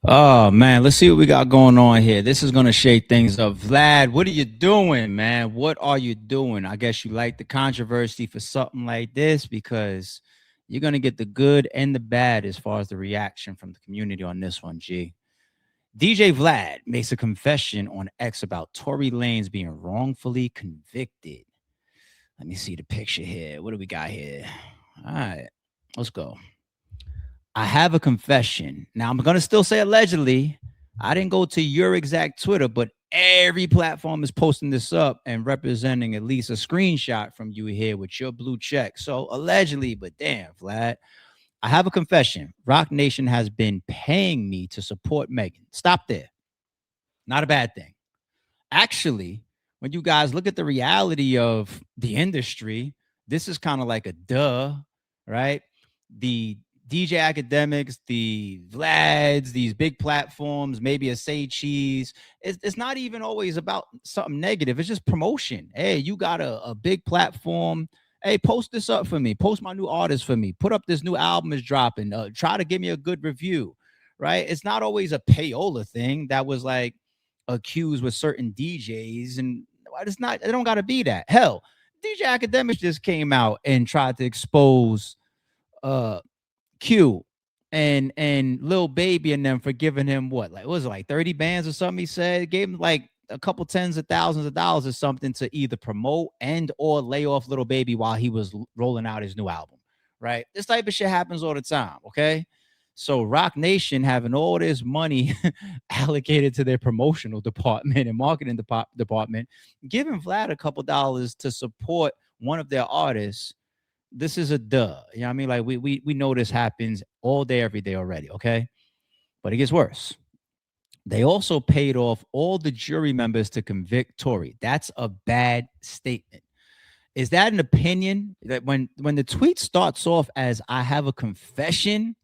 Oh man, let's see what we got going on here. This is gonna shake things up. Vlad, what are you doing, man? What are you doing? I guess you like the controversy for something like this because you're gonna get the good and the bad as far as the reaction from the community on this one, G. DJ Vlad makes a confession on X about Tory Lanez being wrongfully convicted. Let me see the picture here. What do we got here? All right, let's go. I have a confession. Now, I'm going to still say allegedly. I didn't go to your exact Twitter, but every platform is posting this up and representing at least a screenshot from you here with your blue check. So, allegedly, but damn, Vlad, I have a confession. Rock Nation has been paying me to support Megan. Stop there. Not a bad thing. Actually, when you guys look at the reality of the industry, this is kind of like a duh, right? The DJ academics, the Vlads, these big platforms, maybe a Say Cheese. It's not even always about something negative. It's just promotion. Hey, you got a big platform. Hey, post this up for me. Post my new artist for me. Put up this new album is dropping. Try to give me a good review, right? It's not always a payola thing that was like accused with certain DJs, and it's not. It don't got to be that. Hell, DJ Academics just came out and tried to expose uh Q and Lil Baby and them for giving him what was it, like 30 bands or something. He said gave him like a couple tens of thousands of dollars or something to either promote and or lay off Little Baby while he was rolling out his new album. Right, this type of shit happens all the time. Okay, so Rock Nation having all this money allocated to their promotional department and marketing department, giving Vlad a couple dollars to support one of their artists. This is a duh. You know what I mean? Like we know this happens all day, every day already. Okay, but it gets worse. They also paid off all the jury members to convict Tory. That's a bad statement. Is that an opinion that when the tweet starts off as "I have a confession,"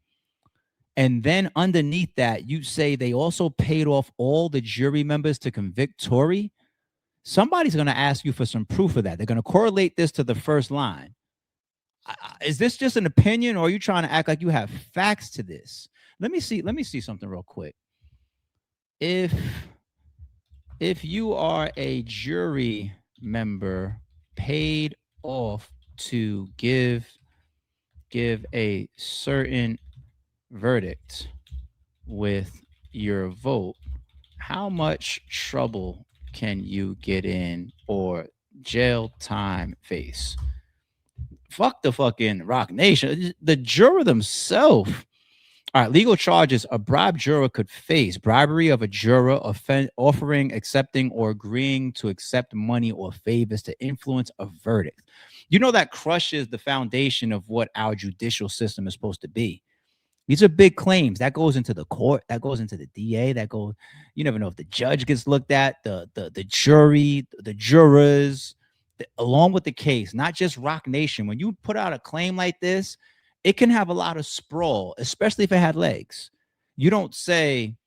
and then underneath that you say they also paid off all the jury members to convict Tory? Somebody's going to ask you for some proof of that. They're going to correlate this to the first line. Is this just an opinion, or are you trying to act like you have facts to this? Let me see something real quick. If you are a jury member paid off to give a certain verdict with your vote, how much trouble can you get in or jail time face? Fuck the fucking Rock Nation. The juror themselves. All right, legal charges a bribed juror could face: bribery of a juror, offering, accepting, or agreeing to accept money or favors to influence a verdict. You know that crushes the foundation of what our judicial system is supposed to be. These are big claims. That goes into the court. That goes into the DA. That goes. You never know if the judge gets looked at, the jury, the jurors, along with the case. Not just Rock Nation. When you put out a claim like this, it can have a lot of sprawl, especially if it had legs. You don't say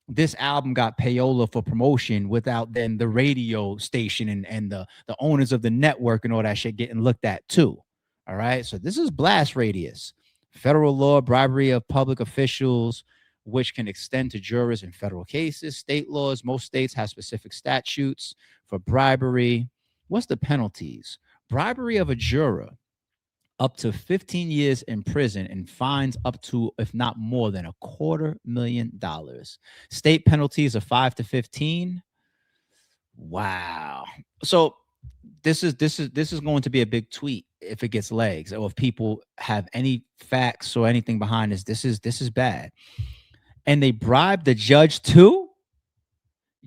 this album got payola for promotion without then the radio station and the owners of the network and all that shit getting looked at too. All right. So this is blast radius. Federal law, bribery of public officials, which can extend to jurors in federal cases. State laws, most states have specific statutes for bribery. What's the penalties? Bribery of a juror, up to 15 years in prison and fines up to, if not more than, $250,000. State penalties are 5 to 15. Wow. So this is going to be a big tweet if it gets legs, or if people have any facts or anything behind this. This is bad. And they bribed the judge too.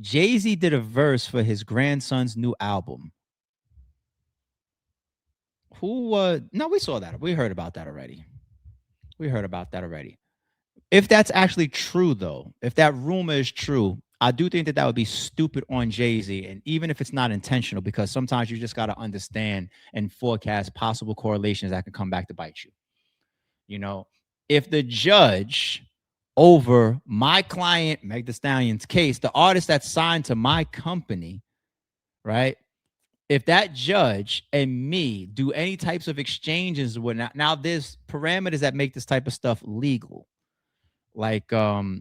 Jay-Z did a verse for his grandson's new album. No, we saw that. We heard about that already. If that's actually true, though, if that rumor is true, I do think that would be stupid on Jay-Z. And even if it's not intentional, because sometimes you just got to understand and forecast possible correlations that can come back to bite you. You know, if the judge over my client, Meg The Stallion's case, the artist that's signed to my company, right? If that judge and me do any types of exchanges with now there's parameters that make this type of stuff legal. like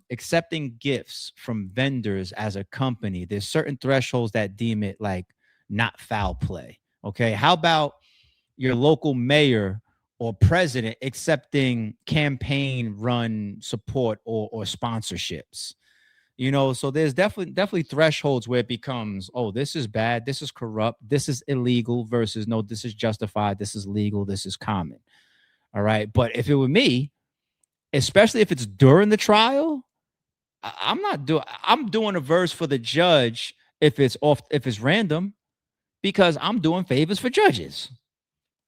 accepting gifts from vendors as a company, there's certain thresholds that deem it like not foul play. Okay. How about your local mayor or president accepting campaign run support or sponsorships? So there's definitely thresholds where it becomes, oh, this is bad, this is corrupt, this is illegal, versus no, this is justified, this is legal, this is common. All right. But if it were me, especially if it's during the trial, I'm doing a verse for the judge if it's random, because I'm doing favors for judges.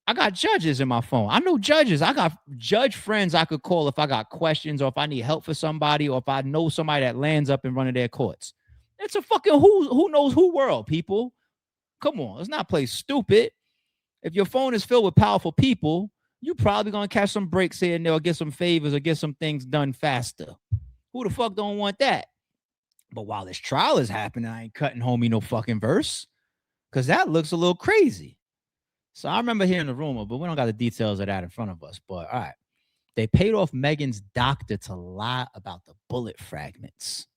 I got judges in my phone. I know judges. I got judge friends I could call if I got questions, or if I need help for somebody, or if I know somebody that lands up in one of their courts. It's a fucking who knows who world, people. Come on, let's not play stupid. If your phone is filled with powerful people, you probably gonna catch some breaks here and there, or get some favors, or get some things done faster. Who the fuck don't want that? But while this trial is happening, I ain't cutting homie no fucking verse, because that looks a little crazy. So I remember hearing the rumor, but we don't got the details of that in front of us. But all right, they paid off Megan's doctor to lie about the bullet fragments.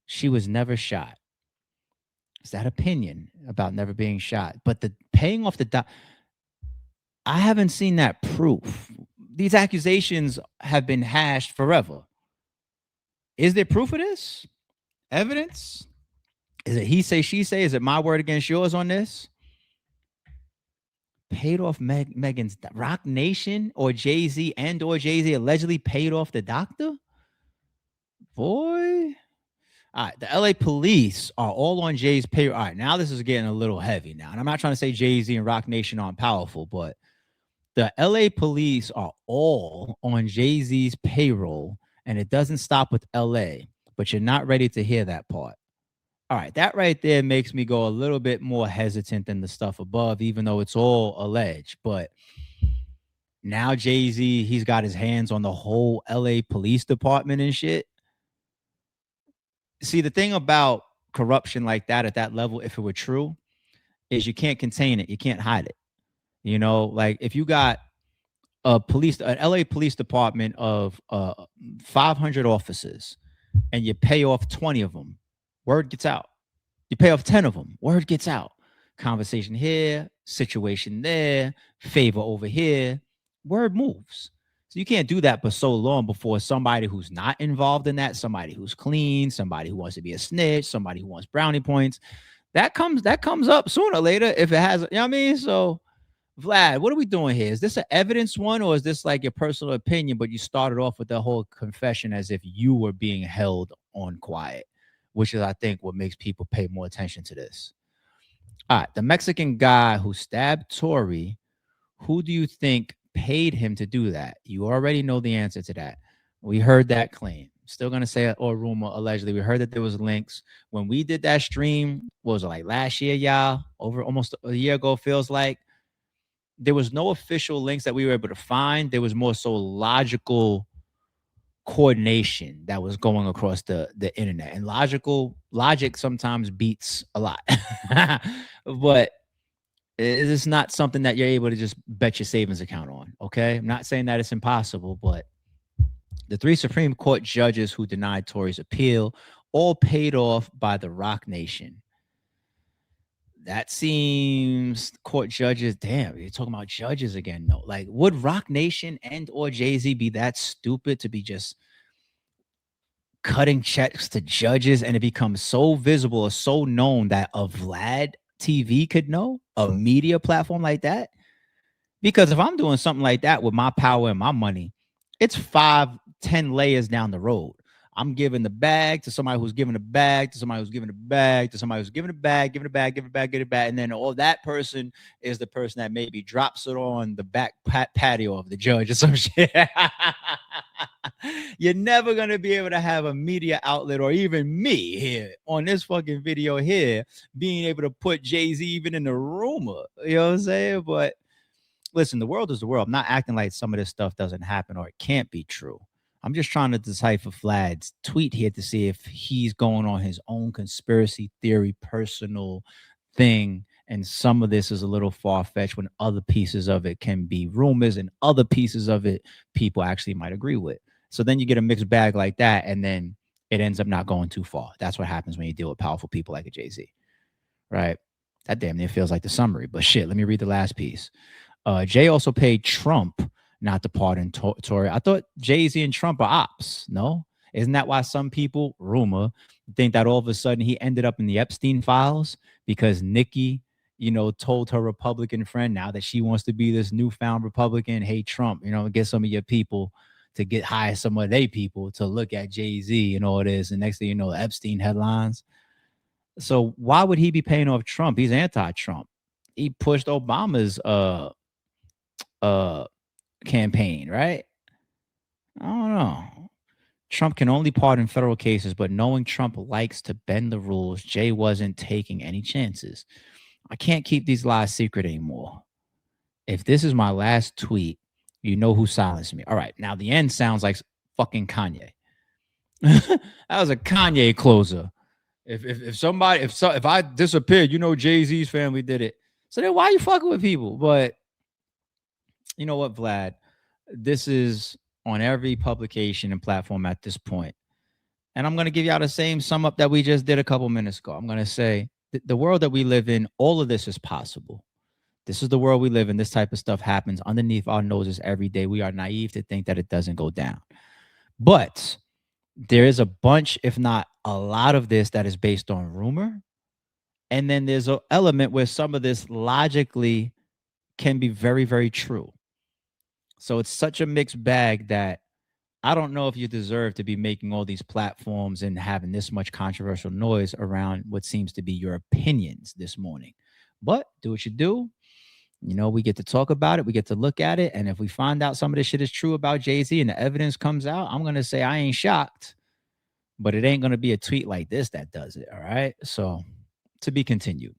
She was never shot. Is that opinion about never being shot? But the paying off the doc, I haven't seen that proof. These accusations have been hashed forever. Is there proof of this? Evidence? Is it he say, she say? Is it my word against yours on this? Paid off Megan's Rock Nation or Jay-Z or Jay-Z allegedly paid off the doctor? Boy. All right, the LA police are all on Jay's payroll. All right, now this is getting a little heavy now. And I'm not trying to say Jay-Z and Rock Nation aren't powerful, but the LA police are all on Jay-Z's payroll, and it doesn't stop with LA, but you're not ready to hear that part. All right, that right there makes me go a little bit more hesitant than the stuff above, even though it's all alleged. But now Jay-Z, he's got his hands on the whole LA police department and shit. See, the thing about corruption like that at that level, if it were true, is you can't contain it. You can't hide it. Like if you got an LA police department of 500 officers, and you pay off 20 of them, word gets out. You pay off 10 of them, word gets out. Conversation here, situation there, favor over here, word moves. So you can't do that for so long before somebody who's not involved in that, somebody who's clean, somebody who wants to be a snitch, somebody who wants brownie points, that comes up sooner or later if it has, you know what I mean? So Vlad, what are we doing here? Is this an evidence one, or is this like your personal opinion, but you started off with the whole confession as if you were being held on quiet, which is, I think, what makes people pay more attention to this. All right, the Mexican guy who stabbed Tory, who do you think paid him to do that? You already know the answer to that. We heard that claim. Still going to say it, or rumor, allegedly. We heard that there was links. When we did that stream, what was it, like last year, y'all? Over almost a year ago, feels like. There was no official links that we were able to find. There was more so logical coordination that was going across the internet, and logic sometimes beats a lot. But it's not something that you're able to just bet your savings account on. Okay, I'm not saying that it's impossible, but the 3 Supreme Court judges who denied Tory's appeal all paid off by the Rock Nation. That seems court judges. Damn, you're talking about judges again, though. Like, would Rock Nation and or Jay-Z be that stupid to be just cutting checks to judges, and it becomes so visible or so known that a Vlad TV could know, a media platform like that? Because if I'm doing something like that with my power and my money, it's 5-10 layers down the road. I'm giving the bag to somebody who's giving a bag to somebody who's giving a bag to somebody who's giving a bag, giving a bag, giving a bag, giving a bag. And then all that person is the person that maybe drops it on the back patio of the judge or some shit. You're never going to be able to have a media outlet, or even me here on this fucking video here, being able to put Jay-Z even in the rumor. You know what I'm saying? But listen, the world is the world. I'm not acting like some of this stuff doesn't happen or it can't be true. I'm just trying to decipher Vlad's tweet here to see if he's going on his own conspiracy theory, personal thing. And some of this is a little far-fetched when other pieces of it can be rumors, and other pieces of it people actually might agree with. So then you get a mixed bag like that, and then it ends up not going too far. That's what happens when you deal with powerful people like a Jay-Z, right? That damn near feels like the summary, but shit, let me read the last piece. Jay also paid Trump not to pardon Tory. I thought Jay-Z and Trump are ops. No, isn't that why some people rumor think that all of a sudden he ended up in the Epstein files because Nikki, told her Republican friend now that she wants to be this newfound Republican, hey Trump, get some of your people to hire some of their people to look at Jay-Z and all this. And next thing you know, Epstein headlines. So why would he be paying off Trump? He's anti-Trump. He pushed Obama's campaign, right? I don't know. Trump can only pardon federal cases, but knowing Trump likes to bend the rules, Jay wasn't taking any chances. I can't keep these lies secret anymore. If this is my last tweet, you know who silenced me. All right, now the end sounds like fucking Kanye. That was a Kanye closer. If I disappeared, Jay-Z's family did it. So then why are you fucking with people? But you know what, Vlad? This is on every publication and platform at this point. And I'm going to give y'all the same sum up that we just did a couple minutes ago. I'm going to say the world that we live in, all of this is possible. This is the world we live in. This type of stuff happens underneath our noses every day. We are naive to think that it doesn't go down. But there is a bunch, if not a lot of this that is based on rumor. And then there's an element where some of this logically can be very, very true. So it's such a mixed bag that I don't know if you deserve to be making all these platforms and having this much controversial noise around what seems to be your opinions this morning. But do what you do. We get to talk about it. We get to look at it. And if we find out some of this shit is true about Jay-Z and the evidence comes out, I'm going to say I ain't shocked. But it ain't going to be a tweet like this that does it. All right. So to be continued.